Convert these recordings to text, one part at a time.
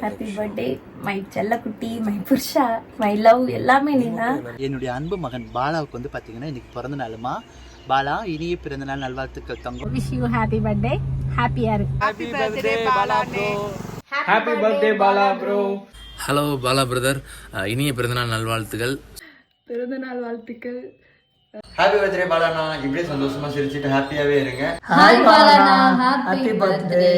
Happy birthday my செல்லக்குட்டி, my Purusha, my love எல்லாமே நீனா. என்னுடைய அன்பு மகன் பாலாவுக்கு வந்து பார்த்தீங்கன்னா இன்னைக்கு பிறந்த நாளுமா. பாலா, இனிய பிறந்த நாள் நல்வாழ்த்துக்கள் தங்கம். விஷ் யூ ஹாப்பி பர்த்டே, ஹாப்பியா இரு. Happy birthday Bala bro. Happy birthday Bala bro. Hello Bala brother, இனிய பிறந்தநாள் நல்வாழ்த்துக்கள். பிறந்தநாள் வாழ்த்துக்கள். ஹாப்பி பர்த்டே பாலாண்ணா. இப்படியே சந்தோஷமா சிரிச்சிட்டு ஹாப்பியாவே இருங்க. ஹாய் பாலாண்ணா, ஹாப்பி பர்த்டே.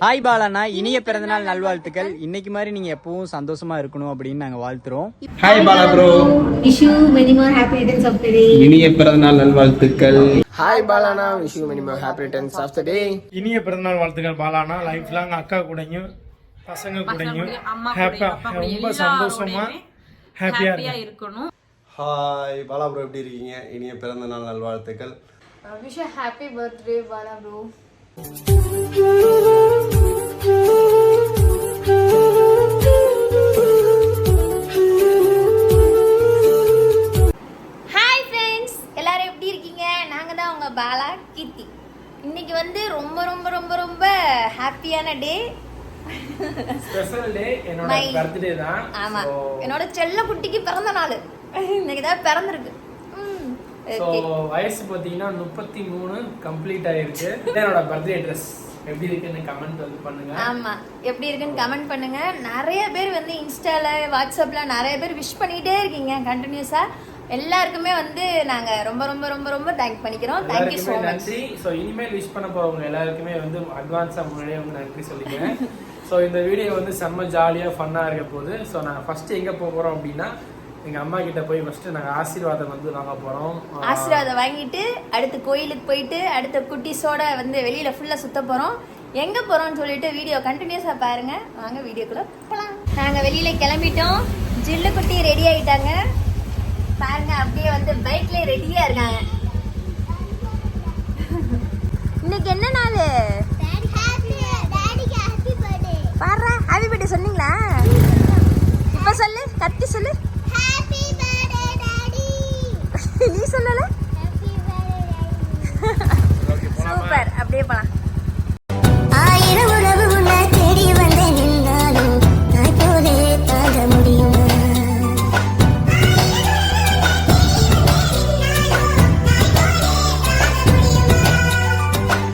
ஹாய் பாலாண்ணா, இனிய பிறந்தநாள் நல்வாழ்த்துக்கள். இன்னைக்கு மாதிரி நீங்க எப்பவும் சந்தோஷமா இருக்கணும் அப்படின்னு நாங்க வாழ்த்துறோம். Hi Bala bro. Wish you many more happy returns of the day. இனிய பிறந்தநாள் நல்வாழ்த்துக்கள். ஹாய் பாலாண்ணா, wish you many more happy returns of the day. இனிய பிறந்தநாள் வாழ்த்துக்கள் பாலாண்ணா. லைஃப் லாங் அக்கா கூடயும் பசங்க கூடயும் ரொம்ப சந்தோஷமா ஹாப்பியா இருக்கணும். ஹாய் பாலா ப்ரோ, எப்படி இருக்கீங்க? இனிய பிறந்த நாள் நல்வாழ்த்துக்கள். Wish you happy birthday Bala bro. Hi friends, எல்லாரும் எப்படி இருக்கீங்க? நாங்கள் தான் உங்கள் பாலா கீர்த்தி. இன்னைக்கு வந்து ரொம்ப ரொம்ப ரொம்ப ரொம்ப ஹாப்பியான டே. ஸ்பெஷல் டே, என்னோட பர்த்டே தான். ஆமா, என்னோட செல்ல குட்டிக்கு பிறந்த நாள் இன்னைக்கு தான் பிறந்திருக்கு. ஸோ வயசு பார்த்தீங்கன்னா 33 கம்ப்ளீட் ஆயிருக்கு. என்னோட பர்த்டே ட்ரெஸ் எப்படி இருக்குன்னு கமெண்ட் வந்து பண்ணுங்க. ஆமா, எப்படி இருக்குன்னு கமெண்ட் பண்ணுங்க. நிறைய பேர் வந்து இன்ஸ்டால வாட்ஸ்அப்ல நிறைய பேர் விஷ் பண்ணிட்டே இருக்கீங்க கண்டினியூஸா. எல்லாருக்குமே வந்து நாங்க ரொம்ப ரொம்ப ரொம்ப ரொம்ப தேங்க் பண்ணிக்கிறோம். Thank you so much. So இனிமேல் விஷ் பண்ண போறவங்க எல்லாருக்குமே வந்து அட்வான்ஸா முன்னாடியே வந்து நன்றி சொல்லிக்கிறேன். ஸோ இந்த வீடியோ வந்து செம்ம ஜாலியாக ஃபன்னாக இருக்க போகுது. ஸோ நாங்கள் ஃபர்ஸ்ட் எங்கே போக போகிறோம் அப்படின்னா, எங்கள் அம்மா கிட்ட போய் ஃபர்ஸ்ட் நாங்கள் ஆசீர்வாதம் வந்து வாங்க போகிறோம். ஆசீர்வாதம் வாங்கிட்டு அடுத்து கோயிலுக்கு போயிட்டு அடுத்த குட்டீஸோட வந்து வெளியில ஃபுல்லா சுத்த போறோம். எங்க போறோம்னு சொல்லிட்டு வீடியோ கண்டினியூஸா பாருங்க. வாங்க வீடியோக்குள்ள போலாம். நாங்க வெளியில கிளம்பிட்டோம். ஜில்லு குட்டி ரெடி ஆயிட்டாங்க பாருங்க. அப்படியே வந்து பைக்ல ரெடியா இருக்காங்க. இன்னைக்கு என்ன நாள்? பாரு, ஹாப்பி பர்த்டே சொன்னீங்களா? இப்ப சொல்லு, கத்தி சொல்லு. நீ சொல்லல? சூப்பர், அப்படியே போலாம். ஆயிரம் உறவு உன்னை தேடி வந்து நின்றாலும் நான் போலே தாங்க முடியுமா?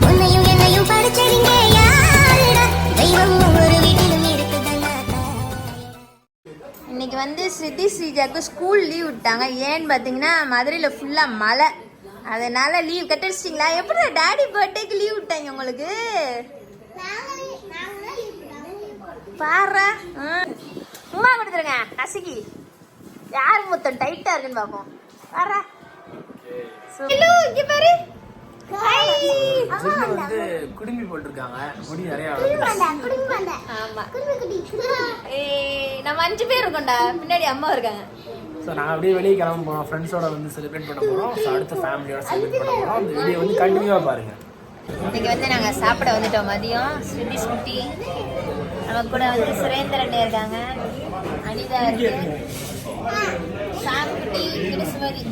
உன்னையும் என்னையும் படைச்சதிங்க யாருடா? தெய்வம் ஒவ்வொரு வீட்டிலும் இருக்குதா? இன்னைக்கு வந்து ஸ்ருதி ஸ்ரீஜாக்கு ஸ்கூல் லீவ் விட்டாங்க. ஏன்னு பார்த்தீங்கன்னா மதுரையில் ஃபுல்லாக மழை, அதனால லீவ் கட்டடிச்சிட்டிங்களா? எப்படி டாடி பர்த்டேக்கு லீவ் விட்டாங்க உங்களுக்கு? பாரு, உமா கொடுத்துருங்க நசுக்கி. யார் மொத்தம் டைட்டா இருக்குன்னு பார்ப்போம். பாரு, இங்க பாரு. வந்து குடுமி போட்டிருக்காங்க, முடி நிறைய. ஆமா, நம்ம 5 பேர் இருக்கோம்டா, பின்னாடி அம்மா இருக்காங்க. ஸோ நாங்கள் அப்படியே வெளியே கிளம்ப போகிறோம். ஃப்ரெண்ட்ஸோட வந்து செலிப்ரேட் பண்ண போகிறோம். ஸோ அடுத்த ஃபேமிலியோட செலிப்ரேட் பண்ண போகிறோம். அந்த வீடியோ வந்து கண்டினியூவாக பாருங்கள். இன்னைக்கு வந்து நாங்கள் சாப்பிட வந்துட்டோம் மதியம். ஸ்ருதி குட்டி நம்ம கூட வந்து சுரேந்திரன் இருக்காங்க, அனிதா இருக்கு, சாம் குட்டி, கிருஷ்ணவதி.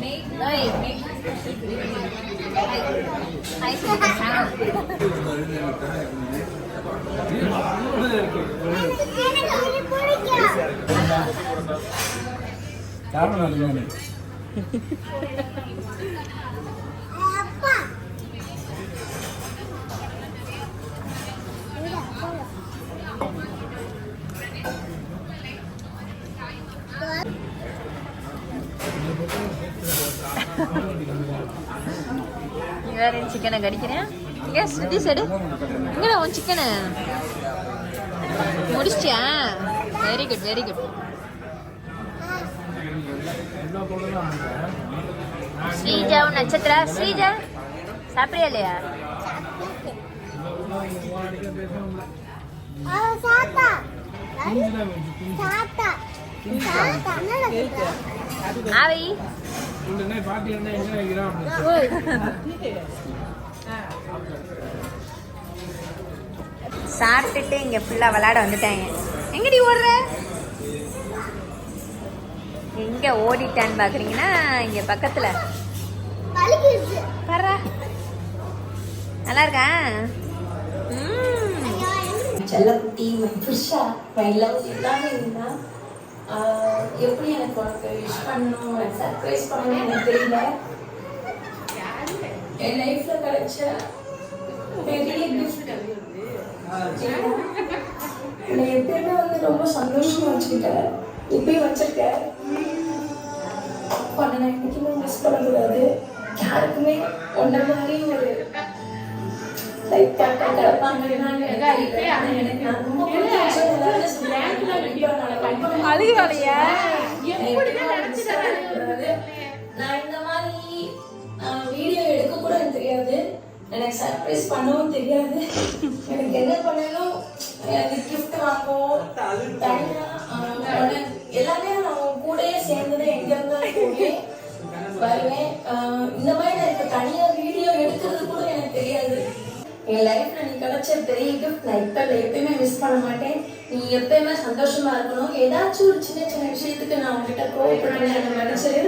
வேற சிக்கனை கடிக்கிறேன். இங்கே ஸ்ருதி சைடு எங்கடா உன் சிக்கனை முடிச்சியா? Very good, very good. ஸ்ரீஜாவும் நட்சத்திரா. ஸ்ரீஜா சாப்பிடுறியா இல்லையா? ஆவை சாப்பிட்டுட்டு இங்க ஃபுல்லா விளையாட வந்துட்டாங்க. எங்கடி ஓடுற? எங்க ஓடிட்டான்னு பாக்குறீங்கன்னா இங்க பக்கத்துல. பாரு, நல்லா இருக்கா? செல்லக்குட்டி புருஷா மை லவ் எல்லாமே இருந்தா எப்படி எனக்கு உனக்கு விஷ் பண்ணணும் உனக்கு சர்ப்ரைஸ் பண்ணணும் எனக்கு தெரியல. என் லைஃப்ல கிடைச்ச பெரிய கிஃப்ட் என்னை எப்பயுமே வந்து ரொம்ப சந்தோஷமா வச்சுக்கிட்டேன். இப்பயும் வச்சிருக்கேன். உன்னை நான் என்னைக்குமே மிஸ் பண்ணக்கூடாது. யாருக்குமே உன்ன மாதிரி ஒரு லைஃப் பார்ட்னர் கிடப்பாங்கன்னா எனக்கு நான் ரொம்ப நான் இந்த மாதிரி வீடியோ எடுக்க கூட எனக்கு தெரியாது. எனக்கு சர்ப்ரைஸ் பண்ணவும் தெரியாது. எனக்கு என்ன பண்ணணும் எனக்கு கிஃப்ட் வாங்கவும் தனியா எல்லாமே நான் கூடயே சேர்ந்தது எங்க இருந்தாலும் கூடயே வருவேன். இந்த மாதிரி நான் இப்போ தனியா வீடியோ எடுக்கிறது கூட எனக்கு தெரியாது. என் லைஃப்ல நீ கிடைச்ச பெரிய கிஃப்ட் நான் இப்போ எப்பயுமே மிஸ் பண்ண மாட்டேன். நீ எப்பயுமே சந்தோஷமா இருக்கணும். ஏதாச்சும் ஒரு சின்ன சின்ன விஷயத்துக்கு நான் உங்ககிட்ட கோவப்படுறேன்னு எனக்கு நினைச்சிரு.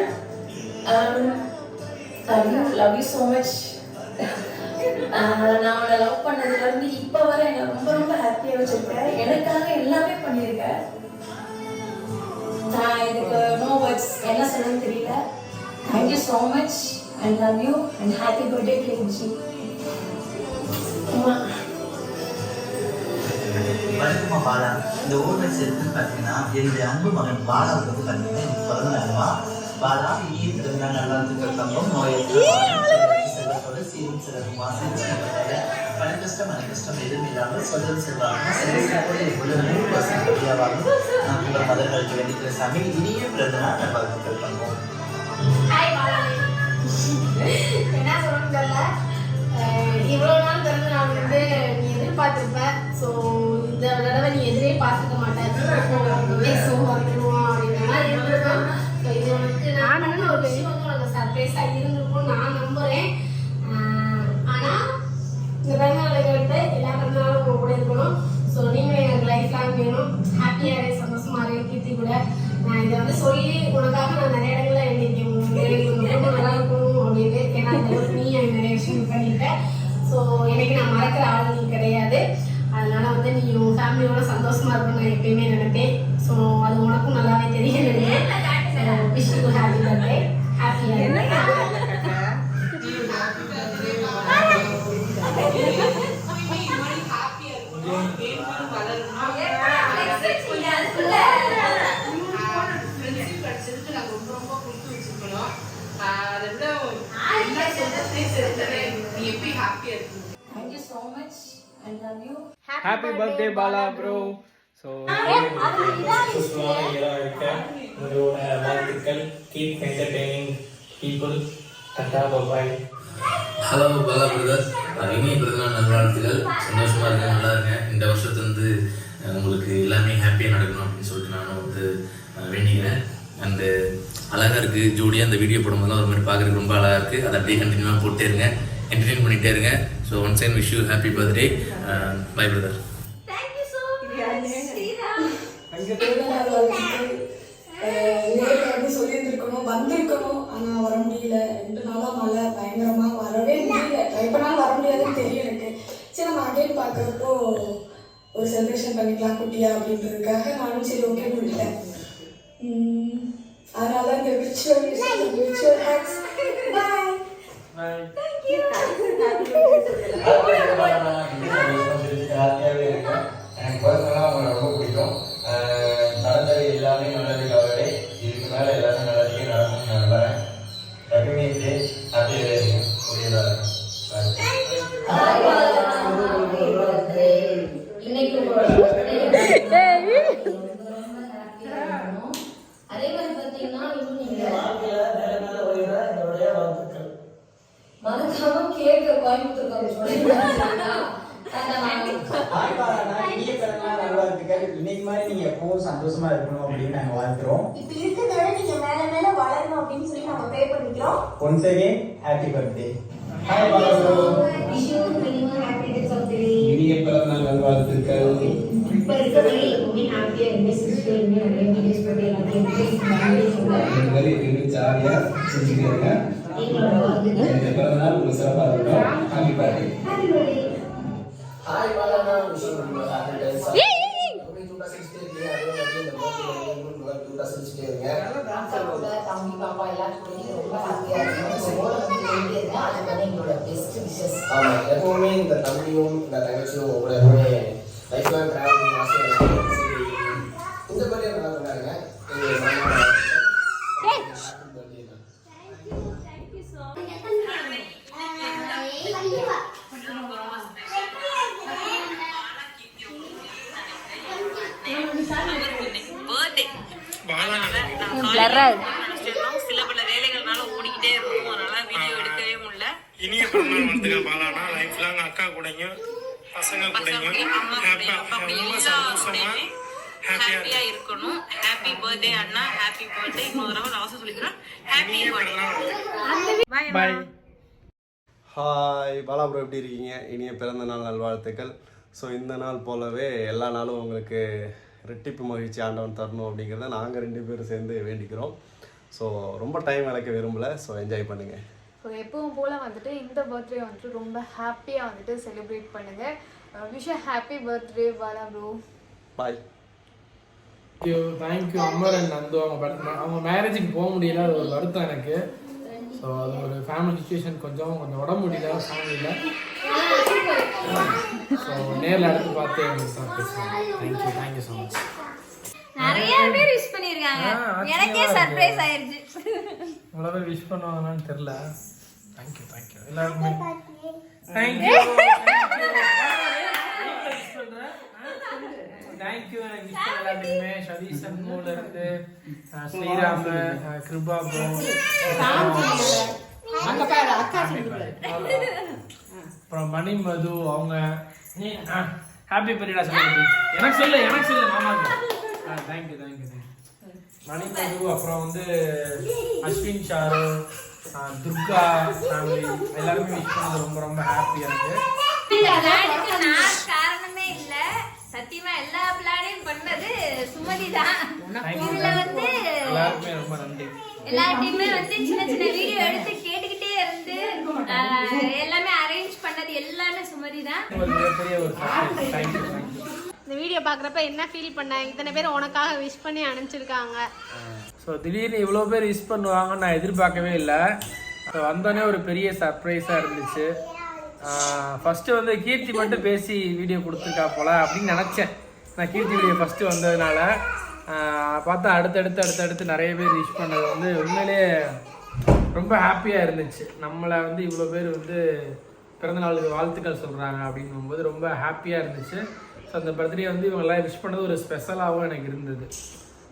Love you so much. நான் உன்னை லவ் பண்ணதுல இருந்து இப்போ வரை என்னை ரொம்ப ரொம்ப ஹாப்பியா வச்சிருக்கேன். எனக்காக எல்லாமே பண்ணியிருக்கேன். நான் இதுக்கு நோ வேர்ட்ஸ் என்ன சொல்லணும்னு தெரியல. Thank you so much and love you and happy birthday கிளிஞ்சி. வணக்கம்மா பாலா. இந்த ஓவர்ஸ் எதுன்னு பார்த்தீங்கன்னா என்னுடைய அன்பு மகன் பாலாவுக்கு வந்து பார்த்தீங்கன்னா எனக்கு பிறந்த நாளுமா. பாலா இனிய பிறந்தநாள் நல்வாழ்த்துக்கள் தங்கம். நோயற்ற செல்வத்தோட சீரும் சிறப்புமா பண கஷ்டம் எதுவும் இல்லாமல் சொல்லும் செல்வாங்க செல்வாங்க உங்கள் மதர்களுக்கு வேண்டிக்கிற சாமி இனிய பிறந்தநாள் நல்வாழ்த்துக்கள் தங்கம். என்ன சொல்லணும்னு தெரியல. இவ்வளோ நாள் பிறந்த நாள் வந்து நீ எதிர்பார்த்துருப்ப. ஸோ இந்த தடவை நீ எதிரே பார்த்துக்க மாட்டேன். ஸோ வந்துடுவோம் அப்படின்ற மாதிரி இருந்திருக்கோம். ஸோ இது உனக்கு நான் பண்ண ஒரு விஷயம் வந்து உனக்கு சர்ப்ரைஸாக இருந்திருக்கும் நான் நம்புகிறேன். ஆனால் இந்த பிறந்த நாளுக்கு எடுத்து எல்லா பிறந்த நாளும் உங்க கூட இருக்கணும். ஸோ நீங்களும் எனக்கு லைஃப் லாங் வேணும். ஹாப்பியாக இரு, சந்தோஷமா இரு. கீர்த்தி கூட நான் இதை வந்து சொல்லி உனக்காக நான் நிறைய இடங்கள்ல எழுதியிருக்கேன். ரொம்ப நல்லா இருக்கணும் அப்படின்னு. ஏன்னா இந்த அளவுக்கு நீ எனக்கு நிறைய விஷயம் பண்ணிட்டேன். ஸோ எனக்கு நான் மறக்கிற ஆள் நீ கிடையாது. அதனால வந்து நீ உன் ஃபேமிலியோட சந்தோஷமா இருக்குன்னு நான் எப்பயுமே நினைப்பேன். ஸோ அது உனக்கும் நல்லாவே தெரியும் நினைக்கிறேன். Wish you happy birthday. ஹாப்பியாக happy birthday Bala bro. So உங்களோட வாழ்த்துக்கள். Keep entertaining people. Tata bye. Hello Bala brother, இனிய பிறந்தநாள் நல்வாழ்த்துக்கள். சந்தோஷமா இருக்கேன், நல்லா இருக்கேன். இந்த வருஷத்துல வந்து உங்களுக்கு எல்லாமே ஹாப்பியாக நடக்கணும் அப்படின்னு சொல்லிட்டு நானும் வந்து வேண்டிக்கிறேன். அண்டு அழகாக இருக்குது ஜோடியாக அந்த வீடியோ போடும்போது ஒரு மாதிரி பார்க்குறதுக்கு ரொம்ப அழகாக இருக்குது. அதை அப்படியே கண்டினியூவாக போட்டே இருங்க, என்டர்டெயின் பண்ணிகிட்டே இருங்க. So once and wish you happy birthday. Bye brother. Thank you so much. நேரில் வந்து சொல்லியிருந்துருக்கணும், வந்திருக்கணும். ஆனால் வர முடியல. 2 நாளாக மழை பயங்கரமாக, வரவே முடியல. ட்ரை பண்ணாலும் வர முடியாதுன்னு தெரியும் எனக்கு. சரி நம்ம அகைன் பார்க்குறப்போ ஒரு செலிப்ரேஷன் பண்ணிக்கலாம் குட்டியா அப்படின்றதுக்காக நானும் சரி ஓகே முடியல. அதனால இந்த விர்ச்சுவல் ஹேக்ஸ். பாய். எனக்கு பர்சனலாக அவங்க ரொம்ப பிடிக்கும். நடந்தது எல்லாமே நல்லதுக்காகவே. இதுக்கு மேலே எல்லாமே நல்லதுக்கே நடக்கணும்னு நான் நம்புறேன். எப்பயுமே ஹாப்பியாக இருக்கேன். புரியதாக அதே மாதிரி பார்த்தீங்கன்னா மறக்காம கேட்க கோயம்புத்தூர் இனிய பிறந்தநாள் நல்வாழ்த்துக்கள். இன்னைக்கு மாதிரி நீங்க எப்பவும் சந்தோஷமா இருக்கணும் அப்படின்னு நாங்க வாழ்த்துறோம். இப்ப இருக்கிறத நீங்க மேல மேல வளரணும் அப்படின்னு சொல்லி நாங்க ப்ரே பண்ணிக்கிறோம். Once again happy birthday. Hi Bala bro. Wish you many more happy days of the day. இனிய பிறந்தநாள் நல்வாழ்த்துக்கள். இப்ப இருக்கிறத நீங்க ஹாப்பியா இருங்க, சிஸ்டர் இருங்க, நிறைய வீடியோஸ் போட்டு எல்லாத்தையும் மாதிரி இன்னும் ஜாலியா செஞ்சுக்கிறீங்க. இந்த பிறந்தநாள் உங்களுக்கு சிறப்பாக இருக்கட்டும். Happy birthday. ஹாய் பாலானா விஷயம் ரொம்ப ஹாப்பி டைம்ஸ் ரொம்ப தூட்டா செஞ்சுட்டே இருக்கீங்க அதே மாதிரி இந்த பர்த்டே நல்லா தூட்டா செஞ்சுட்டே இருங்க தம்பி பாப்பா எல்லாத்துக்கும் ரொம்ப ஹாப்பியா இருக்கு அதுக்கான எங்களோட பெஸ்ட் விஷஸ் ஆமா எப்பவுமே இந்த தம்பியும் இந்த தங்கச்சியும் உங்களோட எப்பவுமே லைஃப் லாங் டிராவல் பண்ணி ஆசையா இருக்கு இந்த பர்த்டே நல்லா கொண்டாடுங்க சில பல வேலைகள்னால ஓடிக்கிட்டே இருக்கும் அதனால வீடியோ எடுக்கவே முடியல. இனிய பிறந்தநாள் வாழ்த்துக்கள் பாலானா. லைஃப் லாங் அக்கா கூடயும் பசங்க கூடயும் ரொம்ப சந்தோஷமா ஹாப்பியா இருக்கணும். ஹாப்பி பர்த்டே அண்ணா, ஹாப்பி பர்த்டே. இன்னொரு தடவை லாஸ்ட் சொல்லிக்கிறேன், ஹாப்பி பர்த்டே. பாய். ஹாய் பாலா ப்ரோ எப்படி இருக்கீங்க? இனிய பிறந்த நாள் நல்வாழ்த்துக்கள். ஸோ இந்த நாள் போலவே எல்லா நாளும் உங்களுக்கு ரெட்டிப்பு மகிழ்ச்சி ஆண்டவன் தரணும் அப்படிங்கிறத நாங்கள் 2 பேரும் சேர்ந்து வேண்டிக்கிறோம். ஸோ ரொம்ப டைம் இழக்க விரும்பலை. ஸோ என்ஜாய் பண்ணுங்கள். ஸோ எப்பவும் போல் வந்துட்டு இந்த பர்த்டே வந்துட்டு ரொம்ப ஹாப்பியாக வந்துட்டு செலிப்ரேட் பண்ணுங்கள். Wish happy birthday Bala bro. Bye. Thank you Amar and Nandu. அவங்க மேரேஜுக்கு போக முடியல, அது ஒரு வருத்தம் எனக்கு. ஸோ அது ஒரு ஃபேமிலி சுச்சுவேஷன், கொஞ்சம் உடம்பு முடியல ஃபேமிலியில். ஸோ நேரில் எடுத்து பார்த்து தேங்க்யூ ஸோ மச். நிறைய பேர் விஷ் பண்ணிருக்காங்க, எனக்கே சர்ப்ரைஸ் ஆயிருச்சு. இவ்வளோ பேர் விஷ் பண்ணுவாங்கன்னு தெரியல. தேங்க்யூ எல்லாருக்குமே தேங்க்யூ எனக்கு விஷ் பண்ண எல்லாத்துக்குமே. சதீஷன் மூல இருந்து ஸ்ரீராம், கிருபா ப்ரோ, அப்புறம் மணி மது அவங்க ஹாப்பி பர்த்டே சொல்லி எனக்கு சொல்லு மாமாக்கு. தேங்க்யூ மணி மது. அப்புறம் வந்து அஸ்வின் சாரு, துர்கா ஃபேமிலி எல்லாருமே விஷ் பண்ணது ரொம்ப ரொம்ப ஹாப்பியா இருக்கு. காரணமே இல்ல, சத்தியமா எல்லா பிளானையும் பண்ணது சுமதி தான். இதுல வந்து எல்லாருமே ரொம்ப நன்றி. எல்லாத்தையுமே வந்து சின்ன சின்ன வீடியோ எடுத்து கேட்டுக்கிட்டே இருந்து எல்லாமே அரேஞ்ச் பண்ணது எல்லாமே சுமதி தான். மிகப்பெரிய ஒரு தேங்க்யூ. இந்த வீடியோ பார்க்குறப்ப என்ன ஃபீல் பண்ண? இத்தனை பேர் உனக்காக விஷ் பண்ணி அனுப்பிச்சிருக்காங்க. ஸோ திடீர்னு இவ்வளோ பேர் விஷ் பண்ணுவாங்கன்னு நான் எதிர்பார்க்கவே இல்லை. ஸோ வந்தோடனே ஒரு பெரிய சர்ப்ரைஸாக இருந்துச்சு. ஃபஸ்ட்டு வந்து கீர்த்தி மட்டும் பேசி வீடியோ கொடுத்துருக்கா போல அப்படின்னு நினச்சேன். நான் கீர்த்தி வீடியோ ஃபஸ்ட்டு வந்ததுனால பார்த்தா அடுத்தடுத்து நிறைய பேர் விஷ் பண்ணது வந்து உண்மையிலே ரொம்ப ஹாப்பியாக இருந்துச்சு. நம்மளை வந்து இவ்வளோ பேர் வந்து பிறந்தநாளுக்கு வாழ்த்துக்கள் சொல்கிறாங்க அப்படிங்கும்போது ரொம்ப ஹாப்பியாக இருந்துச்சு. ஸோ அந்த பர்த்டே வந்து இவங்கெல்லாம் விஷ் பண்ணது ஒரு ஸ்பெஷலாகவும் எனக்கு இருந்தது.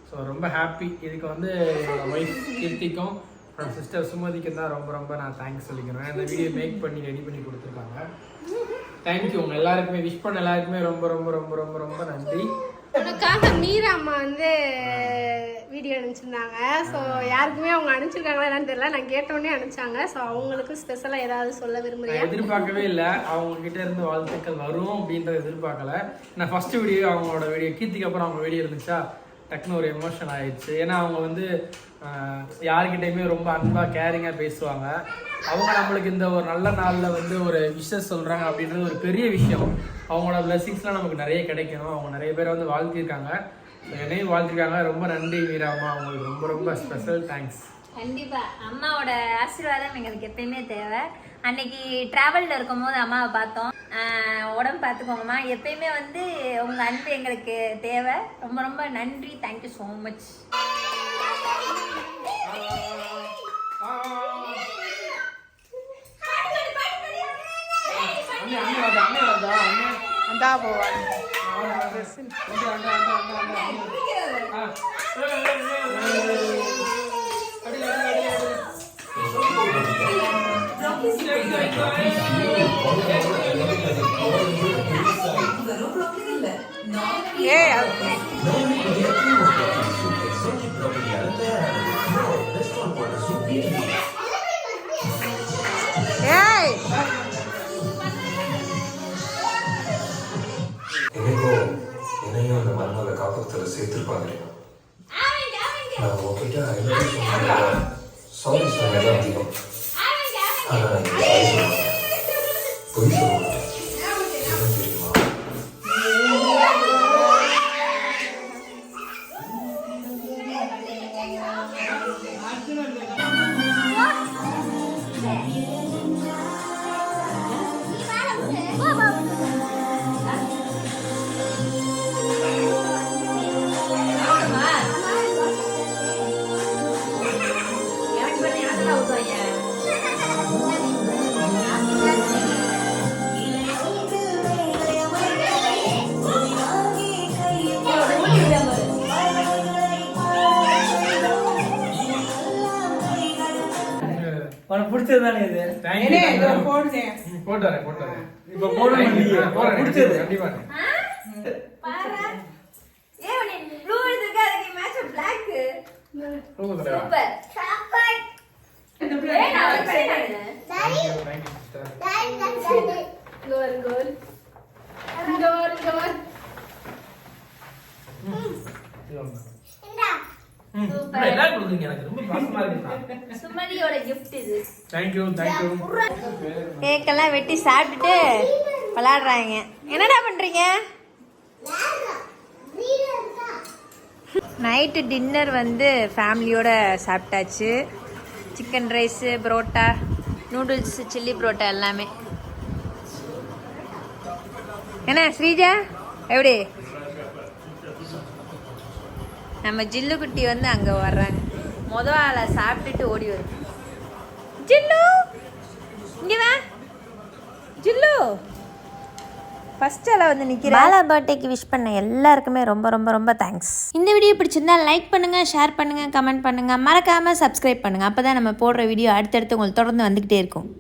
ஸோ ரொம்ப ஹாப்பி. இதுக்கு வந்து என்னோட ஒய்ஃப் கீர்த்திக்கும் அப்புறம் சிஸ்டர் சுமதிக்கும் தான் ரொம்ப ரொம்ப நான் தேங்க்ஸ் சொல்லிக்கிறேன். இந்த வீடியோ மேக் பண்ணி ரெடி பண்ணி கொடுத்துருக்காங்க. தேங்க்யூ. உங்கள் எல்லாருக்குமே விஷ் பண்ண எல்லாருக்குமே ரொம்ப ரொம்ப ரொம்ப ரொம்ப ரொம்ப நன்றி. உனக்காக மீரா அம்மா வந்து வீடியோ அனுப்பிச்சிருந்தாங்க. ஸோ யாருக்குமே அவங்க அனுப்பிச்சிருக்காங்களா என்னன்னு தெரியல, நான் கேட்டோடனே அனுப்பிச்சாங்க. ஸோ அவங்களுக்கு ஸ்பெஷலாக ஏதாவது சொல்ல விரும்புகிறேன். எதிர்பார்க்கவே இல்லை அவங்க கிட்ட இருந்து வாழ்த்துக்கள் வரும் அப்படின்றத எதிர்பார்க்கல. நான் ஃபர்ஸ்ட் வீடியோ அவங்களோட வீடியோ கீர்த்திக்கு அப்புறம் அவங்க வீடியோ இருந்துச்சா டக்குன்னு ஒரு எமோஷன் ஆயிடுச்சு. ஏன்னா அவங்க வந்து யாருக்கிட்டையுமே ரொம்ப அன்பாக கேரிங்காக பேசுவாங்க. அவங்க நம்மளுக்கு இந்த ஒரு நல்ல நாளில் வந்து ஒரு விஷஸ் சொல்கிறாங்க அப்படின்றது ஒரு பெரிய விஷயம். அவங்களோட பிளெஸிங்ஸ்லாம் நமக்கு நிறைய கிடைக்கணும். அவங்க நிறைய பேரை வந்து வாழ்த்திருக்காங்க, என்னையும் வாழ்த்திருக்காங்க. ரொம்ப நன்றி மீரா அம்மா, அவங்களுக்கு ரொம்ப ரொம்ப ஸ்பெஷல் தேங்க்ஸ். கண்டிப்பா அம்மாவோட ஆசீர்வாதம் எங்களுக்கு எப்பயுமே தேவை. அன்னைக்கு டிராவல்ல இருக்கும் போது அம்மாவை பார்த்தோம். உடம்பு பார்த்துக்கோங்கம்மா, எப்பயுமே வந்து உங்க அன்பு எங்களுக்கு தேவை. ரொம்ப ரொம்ப நன்றி. Thank you so much. என்னையும் அந்த மருமகளை காப்பகத்தில் சேர்த்துருப்பாங்க. நான் உங்ககிட்ட சாரி சொன்னது அதிகம். ஆனால் நான் பொய் சொல்ல மாட்டேன். என்ன தெரியுமா? பிடிச்சது தானே இது. போட்டு வரேன் இப்ப போடணும் நீ. பிடிச்சது. கண்டிப்பா பாரு ஏன் நீ ப்ளூ எடுத்துக்க அதுக்கு மேட்ச் black சூப்பர் சூப்பர் ஏய் நான் வச்சேன் கோல் கோல் சுமதியோட gift இது. தேங்க்யூ கேக்கெல்லாம் வெட்டி சாப்பிட்டுட்டு விளையாடுறாங்க. என்னடா பண்றீங்க? நைட்டு டின்னர் வந்து ஃபேமிலியோட சாப்பிட்டாச்சு. Chicken rice, parotta, noodles, chilli parotta எல்லாமே. என்ன ஸ்ரீஜா எப்படி? நம்ம ஜில்லு குட்டி வந்து அங்கே வர்றாங்க. மொதல் ஆளை சாப்பிட்டுட்டு ஓடி வரும். ஜில்லு இங்கே வா ஜில்லு. ஃபர்ஸ்ட் ஆளா வந்து நிற்கிறேன். பாலா பர்த்டேக்கு விஷ் பண்ண எல்லாருக்குமே ரொம்ப ரொம்ப ரொம்ப தேங்க்ஸ். இந்த வீடியோ பிடிச்சிருந்தா லைக் பண்ணுங்க, ஷேர் பண்ணுங்க, கமெண்ட் பண்ணுங்க, மறக்காம சப்ஸ்கிரைப் பண்ணுங்க. அப்பதான் நம்ம போடுற வீடியோ அடுத்தடுத்து உங்களுக்கு தொடர்ந்து வந்துகிட்டே இருக்கும்.